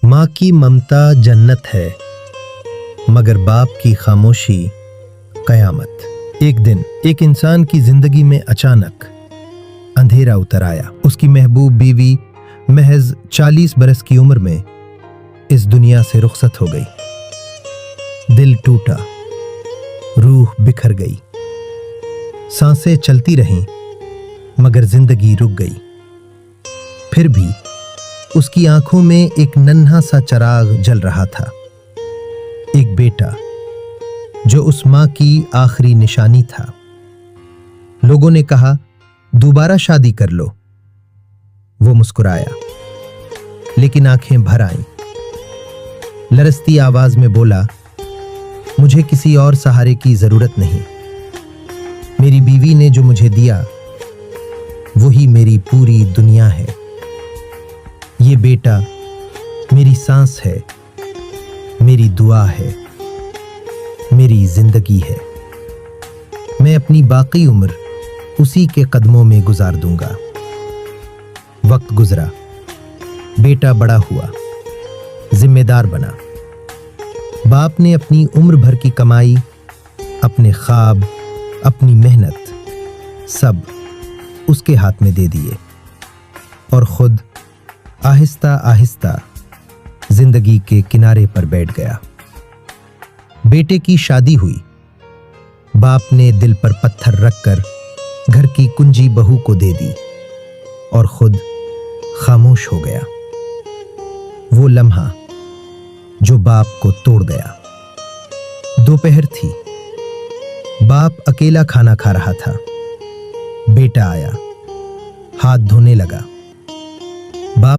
माँ की ममता जन्नत है, मगर बाप की खामोशी कयामत। एक दिन एक इंसान की जिंदगी में अचानक अंधेरा उतर आया। उसकी महबूब बीवी महज 40 बरस की उम्र में इस दुनिया से रुखसत हो गई। दिल टूटा, रूह बिखर गई, सांसें चलती रहीं मगर जिंदगी रुक गई। फिर भी उसकी आंखों में एक नन्हा सा चिराग जल रहा था। एक बेटा जो उस मां की आखिरी निशानी था। लोगों ने कहा, दोबारा शादी कर लो। वो मुस्कुराया, लेकिन आंखें भर आईं। लरसती आवाज में बोला, मुझे किसी और सहारे की जरूरत नहीं। मेरी बीवी ने जो मुझे दिया वही मेरी पूरी दुनिया है। ये बेटा मेरी सांस है, मेरी दुआ है, मेरी जिंदगी है। मैं अपनी बाकी उम्र उसी के कदमों में गुजार दूंगा। वक्त गुजरा, बेटा बड़ा हुआ, जिम्मेदार बना। बाप ने अपनी उम्र भर की कमाई, अपने ख्वाब, अपनी मेहनत सब उसके हाथ में दे दिए और खुद आहिस्ता आहिस्ता जिंदगी के किनारे पर बैठ गया। बेटे की शादी हुई। बाप ने दिल पर पत्थर रखकर घर की कुंजी बहू को दे दी और खुद खामोश हो गया। वो लम्हा जो बाप को तोड़ गया। दोपहर थी, बाप अकेला खाना खा रहा था। बेटा आया, हाथ धोने लगा।